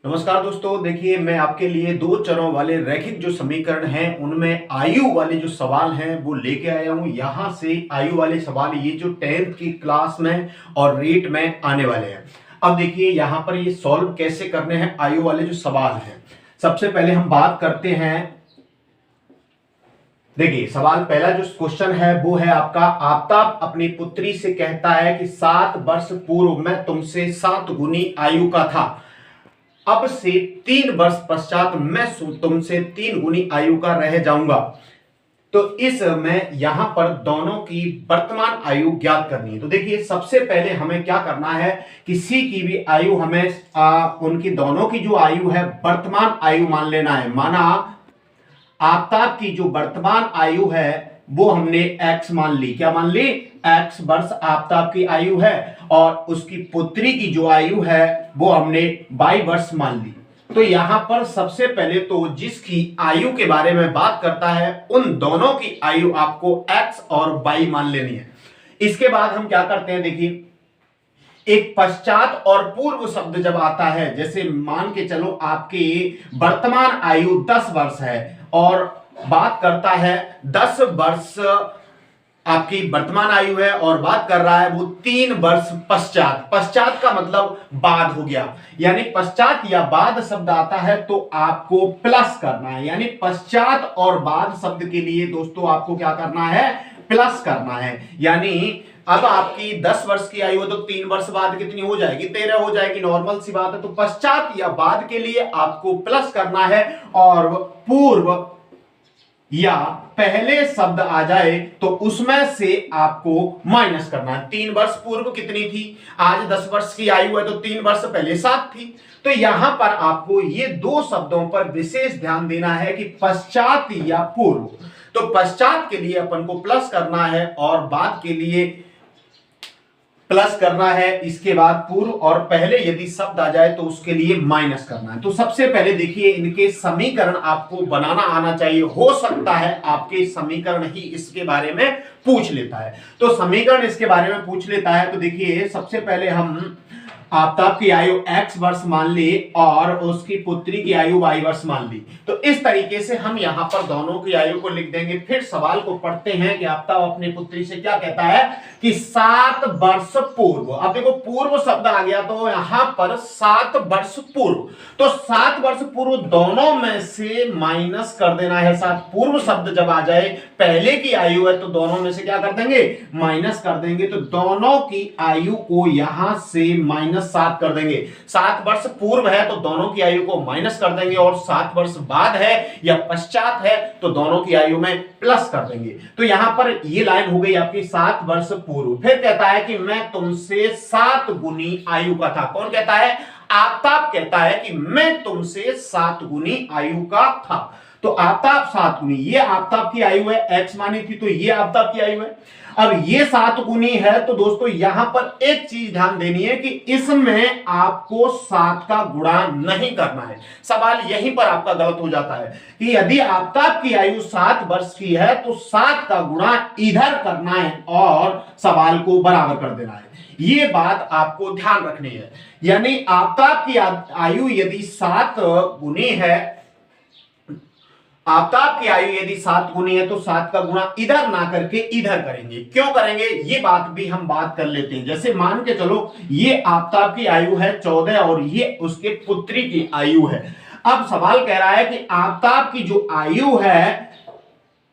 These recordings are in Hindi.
नमस्कार दोस्तों, देखिए मैं आपके लिए दो चरों वाले रैखिक जो समीकरण हैं उनमें आयु वाले जो सवाल हैं वो लेके आया हूं। यहां से आयु वाले सवाल ये जो 10th की क्लास में और रेट में आने वाले हैं। अब देखिए यहां पर ये सॉल्व कैसे करने हैं आयु वाले जो सवाल हैं। सबसे पहले हम बात करते हैं। देखिए सवाल पहला जो क्वेश्चन है वो है आपका, आफ्ताब अपनी पुत्री से कहता है कि 7 वर्ष पूर्व मैं तुमसे 7 गुनी आयु का था, अब से 3 वर्ष पश्चात मैं तुमसे 3 गुनी आयु का रह जाऊंगा। तो इस में यहां पर दोनों की वर्तमान आयु ज्ञात करनी है। तो देखिए सबसे पहले हमें क्या करना है, किसी की भी आयु हमें उनकी दोनों की जो आयु है वर्तमान आयु मान लेना है। माना आफ्ताब की जो वर्तमान आयु है वो हमने x मान ली। क्या मान ली? x वर्ष आफ्ताब की आयु है, और उसकी पुत्री की जो आयु है वो हमने y वर्ष मान ली। तो यहां पर सबसे पहले तो जिसकी आयु के बारे में बात करता है उन दोनों की आयु आपको x और y मान लेनी है। इसके बाद हम क्या करते हैं, देखिए एक पश्चात और पूर्व शब्द जब आता है, जैसे मान के चलो आपकी वर्तमान आयु 10 वर्ष है और बात करता है 10 वर्ष आपकी वर्तमान आयु है और बात कर रहा है वो 3 वर्ष पश्चात। पश्चात का मतलब बाद हो गया, यानी पश्चात या बाद शब्द आता है तो आपको प्लस करना है। यानी पश्चात और बाद शब्द के लिए दोस्तों आपको क्या करना है? प्लस करना है। यानी अब आपकी 10 वर्ष की आयु है तो 3 वर्ष बाद कितनी हो जाएगी? 13 हो जाएगी। नॉर्मल सी बात है। तो पश्चात या बाद के लिए आपको प्लस करना है, और पूर्व या पहले शब्द आ जाए तो उसमें से आपको माइनस करना है। 3 वर्ष पूर्व कितनी थी? आज 10 वर्ष की आयु है तो 3 वर्ष पहले 7 थी। तो यहां पर आपको ये दो शब्दों पर विशेष ध्यान देना है कि पश्चात या पूर्व। तो पश्चात के लिए अपन को प्लस करना है और बाद के लिए प्लस करना है। इसके बाद पूर्व और पहले यदि शब्द आ जाए तो उसके लिए माइनस करना है। तो सबसे पहले देखिए इनके समीकरण आपको बनाना आना चाहिए। हो सकता है आपके समीकरण ही इसके बारे में पूछ लेता है। तो समीकरण इसके बारे में पूछ लेता है तो देखिए सबसे पहले हम आफ्ताब की आयु x वर्ष मान ली और उसकी पुत्री की आयु y वर्ष मान ली। तो इस तरीके से हम यहां पर दोनों की आयु को लिख देंगे। फिर सवाल को पढ़ते हैं कि आफ्ताब अपनी पुत्री से क्या कहता है कि 7 वर्ष पूर्व। अब देखो पूर्व शब्द आ गया तो यहां पर 7 वर्ष पूर्व, तो 7 वर्ष पूर्व दोनों में से माइनस कर देना है 7। पूर्व शब्द जब आ जाए, पहले की आयु है तो दोनों में से क्या कर देंगे? माइनस कर देंगे। तो दोनों की आयु को यहां से माइनस 7 कर देंगे। 7 वर्ष पूर्व है तो दोनों की आयु को माइनस कर देंगे, और 7 वर्ष बाद है या पश्चात है तो दोनों की आयु में प्लस कर देंगे। तो यहां पर ये लाइन हो गई आपकी 7 वर्ष पूर्व। फिर कहता है कि मैं तुमसे 7 गुनी आयु का था। कौन कहता है? आफ्ताब कहता है कि मैं तुमसे 7 गुनी आयु का था। तो आफ्ताब 7 गुनी, ये आफ्ताब की आयु है, x मानी थी तो ये आफ्ताब की आयु है। अब ये 7 गुनी है तो दोस्तों यहां पर एक चीज ध्यान देनी है कि इसमें आपको 7 का गुणा नहीं करना है। सवाल यहीं पर आपका गलत हो जाता है कि यदि आफ्ताब की आयु 7 वर्ष की है तो 7 का गुणा इधर करना है और सवाल को बराबर कर देना है। ये बात आपको ध्यान रखनी है। यानी आफ्ताब की आयु यदि 7 गुनी है, आफ्ताब की आयु यदि 7 गुनी है तो 7 का गुणा इधर ना करके इधर करेंगे। क्यों करेंगे ये बात भी हम बात कर लेते हैं। जैसे मान के चलो ये आफ्ताब की आयु है 14 और ये उसके पुत्री की आयु है। अब सवाल कह रहा है कि आफ्ताब की जो आयु है,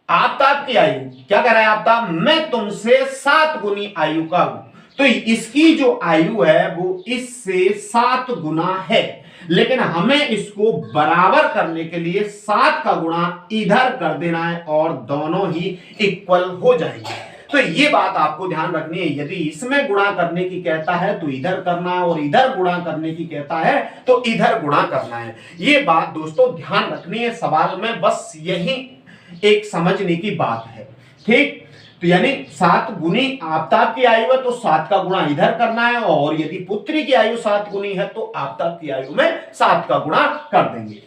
आफ्ताब की आयु क्या कह रहा है आफ्ताब? मैं तुमसे 7 गुनी आयु का हूं। तो इसकी जो आयु है वो इससे 7 गुना है, लेकिन हमें इसको बराबर करने के लिए 7 का गुणा इधर कर देना है और दोनों ही इक्वल हो जाएंगे। तो ये बात आपको ध्यान रखनी है। यदि इसमें गुणा करने की कहता है तो इधर करना है, और इधर गुणा करने की कहता है तो इधर गुणा करना है। ये बात दोस्तों ध्यान रखनी है सवाल में, बस यही एक समझने की बात है। ठीक, तो यानी 7 गुनी आफ्ताब की आयु है तो 7 का गुणा इधर करना है, और यदि पुत्री की आयु 7 गुनी है तो आफ्ताब की आयु में 7 का गुणा कर देंगे।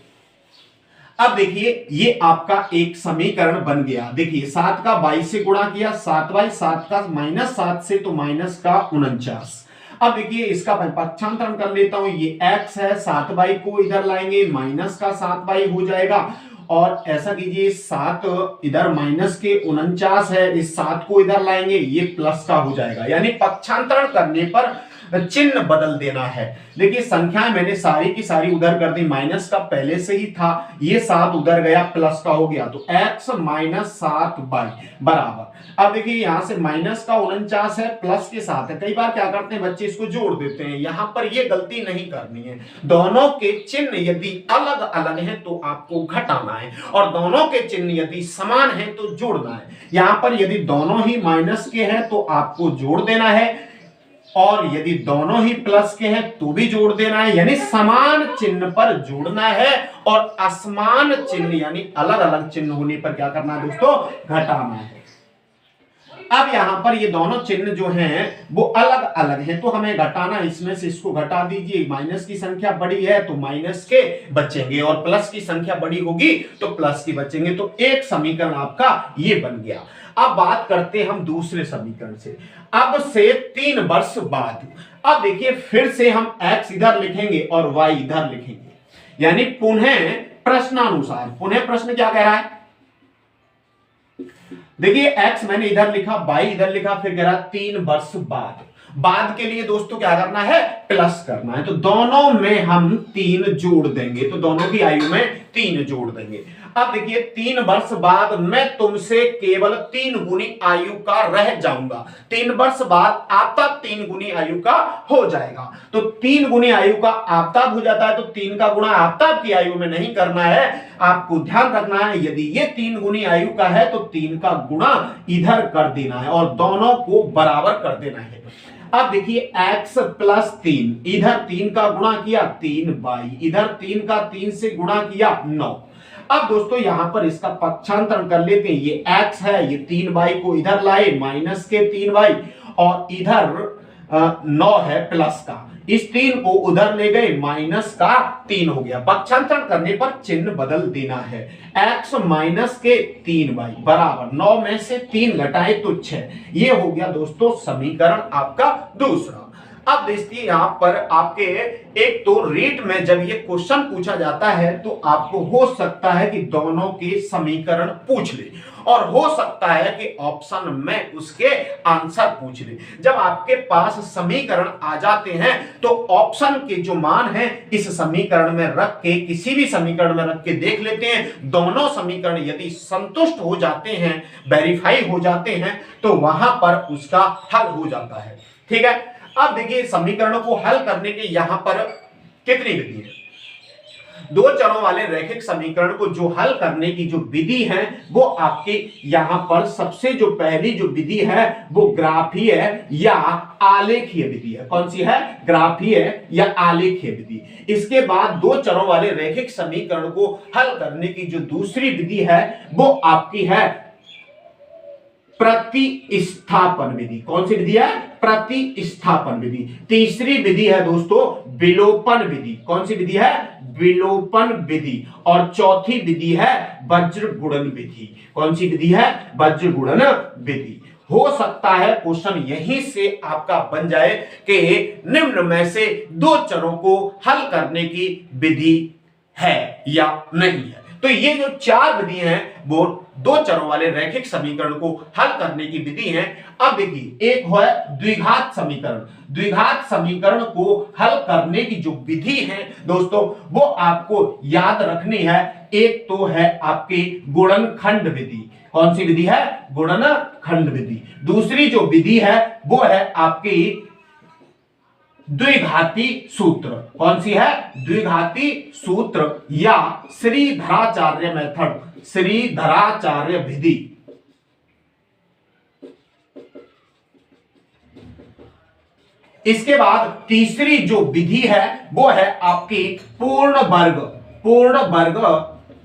अब देखिए ये आपका एक समीकरण बन गया। देखिए 7 का 22 से गुणा किया, 7 बाई 7 का -7 से तो माइनस का 49। अब देखिए इसका मैं पक्षांतरण कर लेता हूं, ये x है, 7y को इधर लाएंगे, माइनस का 7y हो जाएगा, और ऐसा कीजिए 7 इधर माइनस के 49 है, इस 7 को इधर लाएंगे, ये प्लस का हो जाएगा। यानी पक्षांतरण करने पर चिन्ह बदल देना है। देखिए संख्याएं मैंने सारी की सारी उधर कर दी, माइनस का पहले से ही था, ये 7 उधर गया, प्लस का हो गया, तो x माइनस 7y बराबर। अब देखिए यहां से माइनस का 49 है, प्लस के साथ है। कई बार क्या करते हैं बच्चे, इसको जोड़ देते हैं, यहां पर ये गलती नहीं करनी है। दोनों के चिन्ह यदि अलग अलग हैं तो आपको घटाना है, और दोनों के चिन्ह यदि समान हैं तो जोड़ना है। यहां पर यदि दोनों ही माइनस के हैं तो आपको जोड़ देना है, और यदि दोनों ही प्लस के हैं तो भी जोड़ देना है। यानी समान चिन्ह पर जोड़ना है, और असमान चिन्ह यानी अलग अलग चिन्ह होने पर क्या करना है दोस्तों, घटाना है। अब यहां पर ये दोनों चिन्ह जो हैं वो अलग अलग हैं, तो हमें घटाना, इसमें से इसको घटा दीजिए। माइनस की संख्या बड़ी है तो माइनस के बचेंगे, और प्लस की संख्या बड़ी होगी तो प्लस की बचेंगे। तो एक समीकरण आपका ये बन गया। अब बात करते हैं हम दूसरे समीकरण से। अब से 3 वर्ष बाद, अब देखिए फिर से हम x इधर लिखेंगे और y इधर लिखेंगे, यानी पुनः प्रश्नानुसार। पुनः प्रश्न क्या कह रहा है, देखिए x मैंने इधर लिखा, y इधर लिखा, फिर कह रहा 3 वर्ष बाद। बाद के लिए दोस्तों क्या करना है, प्लस करना है, तो दोनों में हम 3 जोड़ देंगे, तो दोनों की आयु में 3 जोड़ देंगे। अब देखिए 3 वर्ष बाद मैं तुमसे केवल 3 गुनी आयु का रह जाऊंगा। 3 वर्ष बाद आपताप 3 गुनी आयु का हो जाएगा, तो 3 गुनी आयु का आपताप हो जाता है, तो 3 का गुणा आपताप की आयु में नहीं करना है, आपको ध्यान रखना है यदि ये 3 गुनी आयु का है तो 3 का गुणा इधर कर देना है और दोनों को बराबर कर देना है। अब देखिए x प्लस 3, इधर 3 का गुणा किया 3y, इधर 3 का 3 से गुणा किया 9। अब दोस्तों यहां पर इसका पक्षांतरण कर लेते हैं, ये x है, ये 3y को इधर लाए, माइनस के 3y, और इधर 9 है प्लस का, इस 3 को उधर ले गए, माइनस का 3 हो गया। पक्षांतरण करने पर चिन्ह बदल देना है। x माइनस के 3y बराबर 9 में से 3 घटाए तो 6। ये हो गया दोस्तों समीकरण आपका दूसरा। अब देखिए यहां पर आपके एक तो रीट में जब ये क्वेश्चन पूछा जाता है तो आपको हो सकता है कि दोनों के समीकरण पूछ ले, और हो सकता है कि ऑप्शन में उसके आंसर पूछ ले। जब आपके पास समीकरण आ जाते हैं तो ऑप्शन के जो मान है इस समीकरण में रख के, किसी भी समीकरण में रख के देख लेते हैं। दोनों समीकरण यदि संतुष्ट हो जाते हैं, वेरीफाई हो जाते हैं, तो वहां पर उसका हल हो जाता है। ठीक है, अब देखिए समीकरणों को हल करने के यहां पर कितनी विधि है। 2 चरों वाले रैखिक समीकरण को जो हल करने की जो विधि है वो आपके यहां पर सबसे जो पहली जो विधि है वो ग्राफीय या आलेखीय विधि है। कौन सी है, ग्राफीय या आलेखीय विधि। इसके बाद 2 चरों वाले रैखिक समीकरण को हल करने की जो दूसरी विधि है वो आपकी है प्रतिस्थापन विधि। कौन सी विधि है, प्रतिस्थापन विधि। तीसरी विधि है दोस्तों विलोपन विधि। कौन सी विधि है, विलोपन विधि। और चौथी विधि है वज्र गुणन विधि। कौन सी विधि है, वज्र गुणन विधि। हो सकता है क्वेश्चन यहीं से आपका बन जाए कि निम्न में से 2 चरों को हल करने की विधि है या नहीं है। तो ये जो 4 विधि हैं वो 2 चरों वाले रैखिक समीकरण को हल करने की विधि है। अब देखिए एक है द्विघात समीकरण। द्विघात समीकरण को हल करने की जो विधि है दोस्तों वो आपको याद रखनी है। एक तो है आपकी गुणनखंड विधि। कौन सी विधि है, गुणनखंड विधि। दूसरी जो विधि है वो है आपकी द्विघाती सूत्र। कौन सी है, द्विघाती सूत्र या श्रीधराचार्य मेथड, श्रीधराचार्य विधि। इसके बाद तीसरी जो विधि है वो है आपकी पूर्ण वर्ग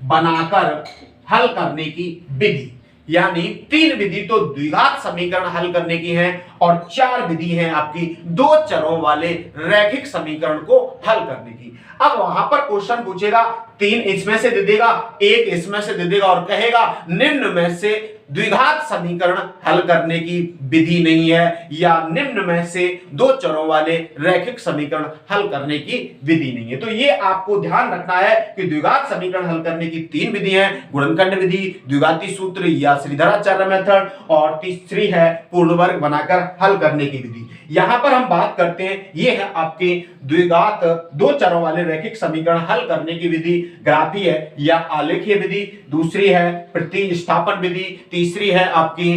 बनाकर हल करने की विधि। यानी 3 विधि तो द्विघात समीकरण हल करने की है और 4 विधि है आपकी 2 चरों वाले रैखिक समीकरण को हल करने की। अब वहां पर क्वेश्चन पूछेगा तीन इसमें से दे देगा, एक इसमें से दे देगा और कहेगा निम्न में से द्विघात समीकरण हल करने की विधि नहीं है, या निम्न में से दो चरों वाले रैखिक समीकरण हल करने की विधि नहीं है। तो ये आपको ध्यान रखना है कि द्विघात समीकरण हल करने की तीन विधि हैं, गुणनखंड विधि, द्विघाती सूत्र या श्रीधराचार्य मेथड, और तीसरी है पूर्ण वर्ग बनाकर हल करने की विधि। यहां पर हम बात करते हैं, ये है आपके द्विघात दो चरों वाले रैखिक समीकरण हल करने की विधि, ग्राफीय या आलेखीय विधि, दूसरी है प्रतिस्थापन विधि, तीसरी है आपकी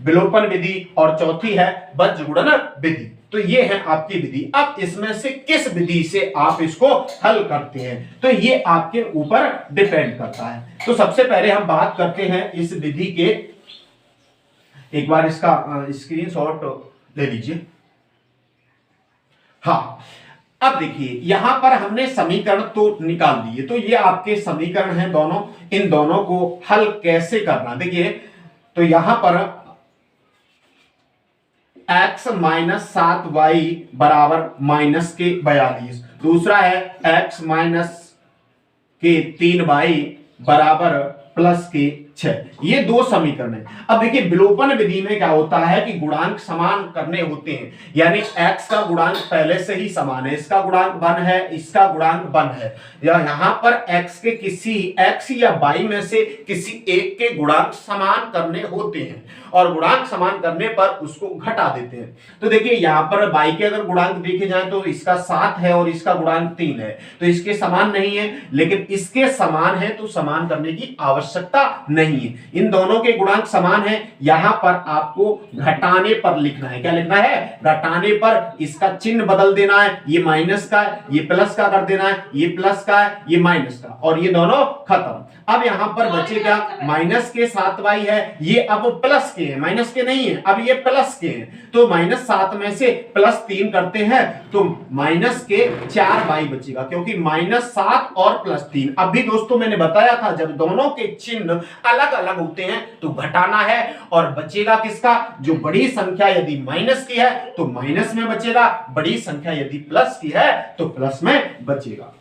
विलोपन विधि, और चौथी है बज्रगुणन विधि। तो ये है आपकी विधि। अब इसमें से किस विधि से आप इसको हल करते हैं, तो ये आपके ऊपर डिपेंड करता है। तो सबसे पहले हम बात करते हैं इस विधि के, एक बार इसका स्क्रीनशॉट ले लीजिए। हाँ, अब देखिए यहां पर हमने समीकरण तो निकाल दिए, तो ये आपके समीकरण हैं दोनों, इन दोनों को हल कैसे करना देखिए। तो यहां पर x माइनस 7y बराबर माइनस के 42, दूसरा है x माइनस के 3y बराबर प्लस के 6, ये दो समीकरण है। अब देखिए विलोपन विधि में क्या होता है कि गुणांक समान करने होते हैं, यानी x का गुणांक पहले से ही समान है, इसका गुणांक 1 है, इसका गुणांक 1 है, या यहां पर x के किसी x या y में से किसी एक के गुणांक समान करने होते हैं, और गुणांक समान करने पर उसको घटा देते हैं। तो देखिए यहां पर y के अगर गुणांक देखे जाए तो इसका 7 है और इसका गुणांक 3 है, तो इसके समान नहीं है, लेकिन इसके समान है तो समान करने की आवश्यकता नहीं है। इन दोनों के गुणांक समान है, यहां पर आपको घटाने पर लिखना है। क्या लिखना है? घटाने पर इसका चिन्ह बदल देना है, ये माइनस का है, ये प्लस का कर देना है, ये प्लस का है, ये माइनस का, और ये दोनों खत्म। अब यहां पर बचेगा माइनस के 7y है, ये अब प्लस के हैं, माइनस के नहीं है, अब ये प्लस के हैं, तो -7 में से +3 करते हैं तो माइनस के 4y बचेगा, क्योंकि -7 और +3। अब भी दोस्तों मैंने बताया था जब दोनों के चिन्ह अलग अलग होते हैं तो घटाना है, और बचेगा किसका? जो बड़ी संख्या यदि माइनस की है तो माइनस में बचेगा, बड़ी संख्या यदि प्लस की है तो प्लस में बचेगा।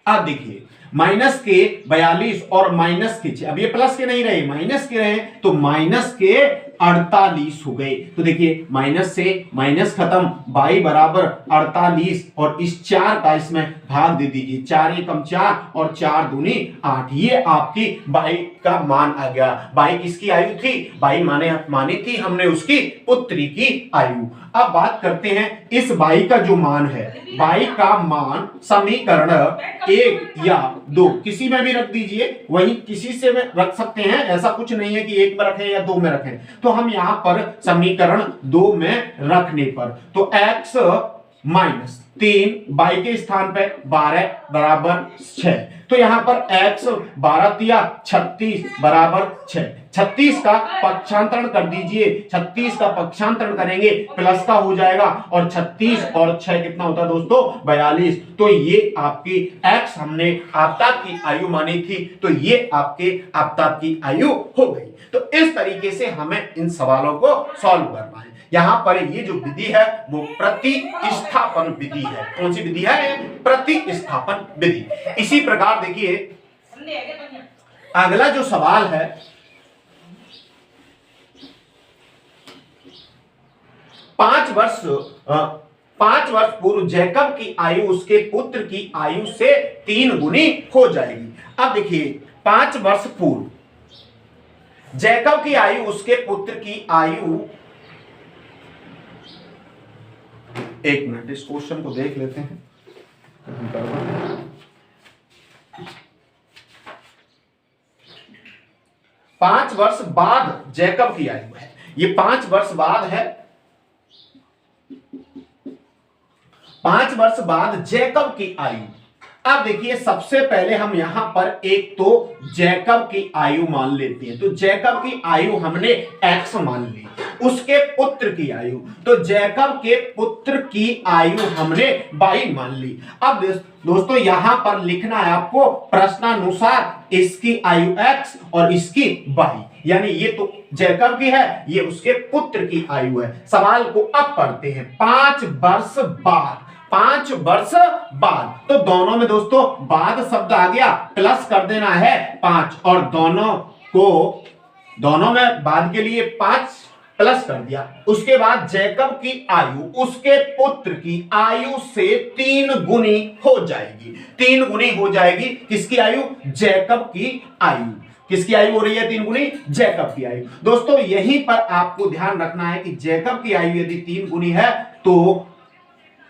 अब देखिए माइनस के 42 और माइनस के 6, अब ये प्लस के नहीं रहे, माइनस के रहे, तो माइनस के 48 हो गए। तो देखिए माइनस से माइनस खत्म, y बराबर 48, और इस 4 का इसमें भाग दे दीजिए, 4 एकम 4 और 4 दूनी 8, ये आपकी y का मान आ गया। y किसकी आयु थी? y मानी थी हमने उसकी पुत्री की आयु। अब बात करते हैं इस y का जो मान है, y का मान समीकरण 1 या 2 किसी में भी रख दीजिए, वही किसी से में रख सकते हैं, ऐसा कुछ नहीं है कि 1 में रखें या 2 में रखें। तो हम यहां पर समीकरण 2 में रखने पर, तो x माइनस 3 y के स्थान पे 12 बराबर 6, तो यहां पर x 12 दिया 36 बराबर 6। 36 का पक्षांतरण कर दीजिए, 36 का पक्षांतरण करेंगे प्लस का हो जाएगा, और 36 और 6 कितना होता है दोस्तों? 42। तो ये आपकी x हमने आपताप की आयु मानी थी, तो ये आपके आपताप की आयु हो गई। तो इस तरीके से हमें इन सवालों को सॉल्व करना है। यहां पर ये जो विधि है वो प्रतिस्थापन विधि है। कौन सी विधि है? प्रतिस्थापन विधि। इसी प्रकार देखिए अगला जो सवाल है, 5 वर्ष पूर्व जैकब की आयु उसके पुत्र की आयु से 3 गुनी हो जाएगी। अब देखिए 5 वर्ष पूर्व जैकब की आयु उसके पुत्र की आयु, एक मिनट इस क्वेश्चन को देख लेते हैं। 5 वर्ष बाद जैकब की आयु है, ये 5 वर्ष बाद है, 5 वर्ष बाद जैकब की आयु। अब देखिए सबसे पहले हम यहां पर एक तो जैकब की आयु मान लेते हैं, तो जैकब की आयु हमने x मान ली, उसके पुत्र की आयु, तो जैकब के पुत्र की आयु हमने y मान ली। अब दोस्तों यहां पर लिखना है आपको प्रश्नानुसार इसकी आयु x और इसकी y, यानी ये तो जैकब की है, ये उसके पुत्र की आयु है। सवाल को अब पढ़ते हैं। 5 वर्ष बाद, 5 वर्ष बाद। तो दोनों में दोस्तों बाद शब्द आ गया, प्लस कर देना है 5 और दोनों में बाद के लिए 5 प्लस कर दिया। उसके बाद जैकब की आयु उसके पुत्र की आयु से 3 गुनी हो जाएगी। 3 गुनी हो जाएगी किसकी आयु? जैकब की आयु। किसकी आयु हो रही है 3 गुनी? जैकब की आयु। दोस्तों यहीं पर आपको ध्यान रखना है कि जैकब की आयु यदि 3 गुनी है तो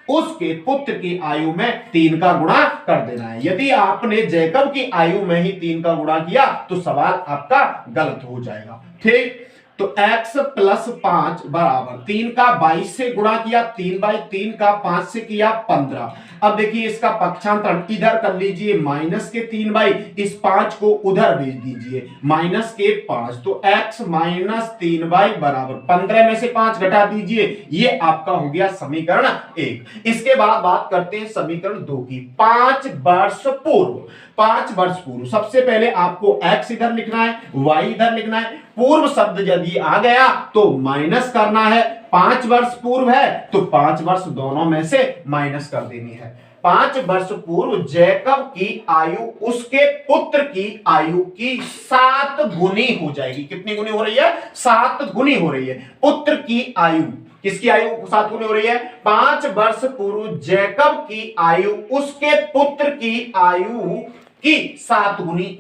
उसके पुत्र की आयु में 3 का गुणा कर देना है। यदि आपने जैकब की आयु में ही 3 का गुणा किया तो सवाल आपका गलत हो जाएगा। ठीक, तो x प्लस 5 बराबर 3 का 22 से गुणा किया, 3/3 का 5 से किया 15। अब देखिए इसका पक्षांतरण इधर कर लीजिए, माइनस के 3/, इस 5 को उधर भेज दीजिए, माइनस के 5। तो x माइनस 3/, बराबर 15 में से 5 घटा दीजिए, ये आपका हो गया समीकरण 1। इसके बाद बात करते हैं समीकरण 2 की। 5 वर्ष पूर्व, 5 वर्ष पूर्व, सबसे पहले आपको x इधर लिखना है, y इधर लिखना है। पूर्व शब्द यदि आ गया तो माइनस करना है। 5 वर्ष पूर्व है तो 5 वर्ष दोनों में से माइनस कर देनी है। 5 वर्ष पूर्व जैकब की आयु उसके पुत्र की आयु की 7 गुनी हो जाएगी। कितनी गुनी हो रही है? 7 गुनी हो रही है। पुत्र की आयु, किसकी आयु 7 गुनी हो रही है? 5 वर्ष पूर्व जैकब की आयु उसके पुत्र की आयु की 7 गुनी,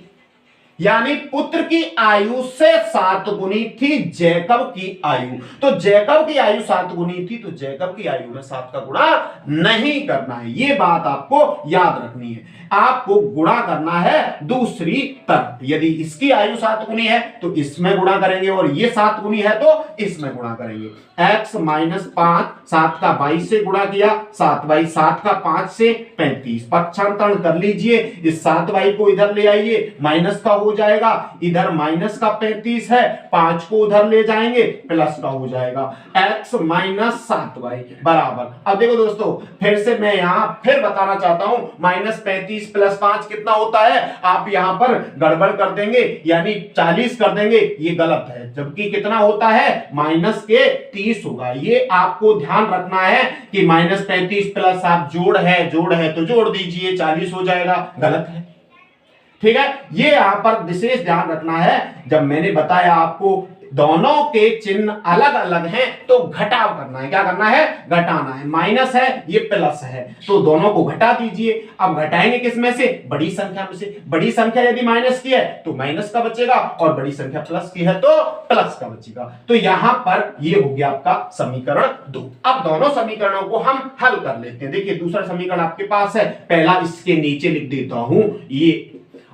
यानी पुत्र की आयु से 7 गुनी थी जैकब की आयु। तो जैकब की आयु 7 गुनी थी तो जैकब की आयु में 7 का गुणा नहीं करना है। ये बात आपको याद रखनी है। आपको गुणा करना है दूसरी तरफ। यदि इसकी आयु 7 गुनी है तो इसमें गुणा करेंगे और ये 7 गुनी है तो इसमें गुणा करेंगे। x माइनस 5, 7 का 22 से गुणा किया, 7/7 का 5 से 35। पक्षांतरण कर लीजिए, इस 7y को इधर ले आइए, माइनस का हो जाएगा, इधर माइनस का 35 है, 5 को उधर ले जाएंगे, प्लस का हो जाएगा। x माइनस 7y बराबर, अब देखो दोस्तों फिर से मैं यहां फिर बताना चाहता हूं, माइनस 35 प्लस 5 कितना होता है? आप यहां पर गड़बड़ कर देंगे, यानी 40 कर देंगे, ये गलत है। जबकि कितना होता है? माइनस के 30 होगा। ये आपको ध्यान रखना है कि माइनस 35 प्लस आप जोड़ है तो जोड़ दीजिए, 40 हो जाएगा, गलत है। ठीक है, ये यहां पर विशेष ध्यान रखना है। जब मैंने बताया आपको दोनों के चिन्ह अलग अलग हैं तो घटाव करना है। क्या करना है? घटाना है। माइनस है, ये प्लस है, तो दोनों को घटा दीजिए। अब घटाएंगे किस में से? बड़ी संख्या में से। बड़ी संख्या यदि माइनस की है तो माइनस का बचेगा और बड़ी संख्या प्लस की है तो प्लस का बचेगा। तो यहां पर ये हो गया आपका समीकरण 2। अब दोनों समीकरणों को हम हल कर लेते हैं। देखिए दूसरा समीकरण आपके पास है, पहला इसके नीचे लिख देता हूं ये,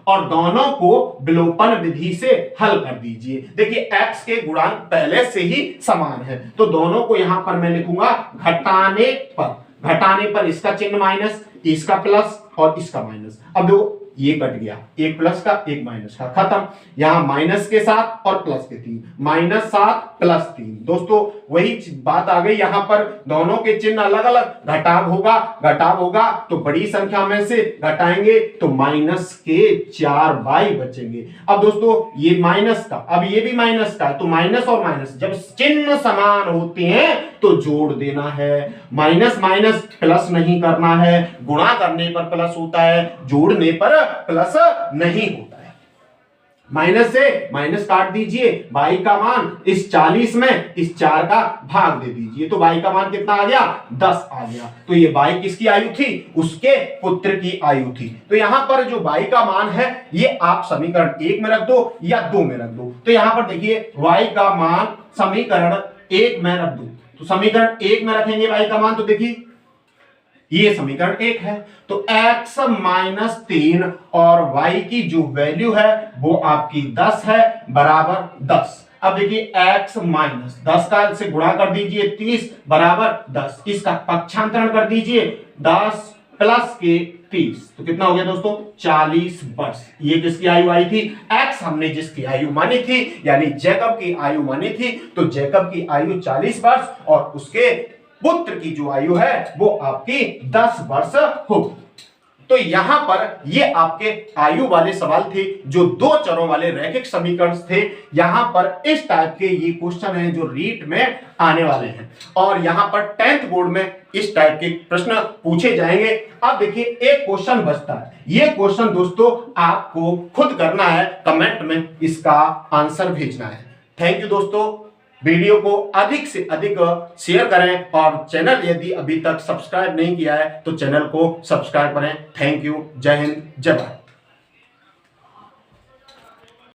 और दोनों को विलोपन विधि से हल कर दीजिए। देखिए x के गुणांक पहले से ही समान है तो दोनों को यहां पर मैं लिखूंगा घटाने पर इसका चिन्ह माइनस, इसका प्लस और इसका माइनस। अब देखो ये कट गया, एक प्लस का एक माइनस का, खत्म। यहां माइनस के 7 और प्लस के 3, -7 प्लस 3। दोस्तों वही बात आ गई, यहां पर दोनों के चिन्ह अलग अलग। घटाव होगा तो बड़ी संख्या में से घटाएंगे तो माइनस के 4y बचेंगे। अब दोस्तों ये माइनस का, अब ये भी माइनस का है तो माइनस और माइनस जब चिन्ह समान होते हैं तो जोड़ देना है। माइनस माइनस प्लस नहीं करना है, गुणा करने पर प्लस होता है, जोड़ने पर प्लस नहीं होता है। माइनस से माइनस काट दीजिए, y का मान इस 40 में इस 4 का भाग दे दीजिए तो y का मान कितना आ गया? 10 आ गया। तो ये y किसकी आयु थी? उसके पुत्र की आयु थी। तो यहां पर जो y का मान है ये आप समीकरण 1 में रख दो या 2 में रख दो। तो यहां पर देखिए y का मान समीकरण 1 में रख दो, तो समीकरण 1 में रखेंगे y का मान, तो देखिए ये समीकरण 1 है। तो x माइनस 3 और y की जो वैल्यू है वो आपकी 10 है, बराबर 10। अब देखिए x माइनस 10 का से गुणा कर दीजिए 30 बराबर 10, इसका पक्षांतरण कर दीजिए 10 प्लस के 30, तो कितना हो गया दोस्तों? 40 वर्ष। ये किसकी आयु आई थी? x हमने जिसकी आयु मानी थी यानी जैकब की आयु मानी थी, तो जैकब की आयु 40 वर्ष और उसके पुत्र की जो आयु है वो आपकी 10 वर्ष होगी। तो यहां पर ये आपके आयु वाले सवाल थे जो दो चरों वाले रैखिक समीकरण थे। यहां पर इस टाइप के ये क्वेश्चन हैं जो रीट में आने वाले हैं और यहां पर 10th बोर्ड में इस टाइप के प्रश्न पूछे जाएंगे। अब देखिए एक क्वेश्चन बचता है, ये क्वेश्चन दोस्तों आपको खुद करना है, कमेंट में इसका आंसर भेजना है। थैंक यू दोस्तों, वीडियो को अधिक से अधिक शेयर करें और चैनल यदि अभी तक सब्सक्राइब नहीं किया है तो चैनल को सब्सक्राइब करें। थैंक यू, जय हिंद, जय भारत।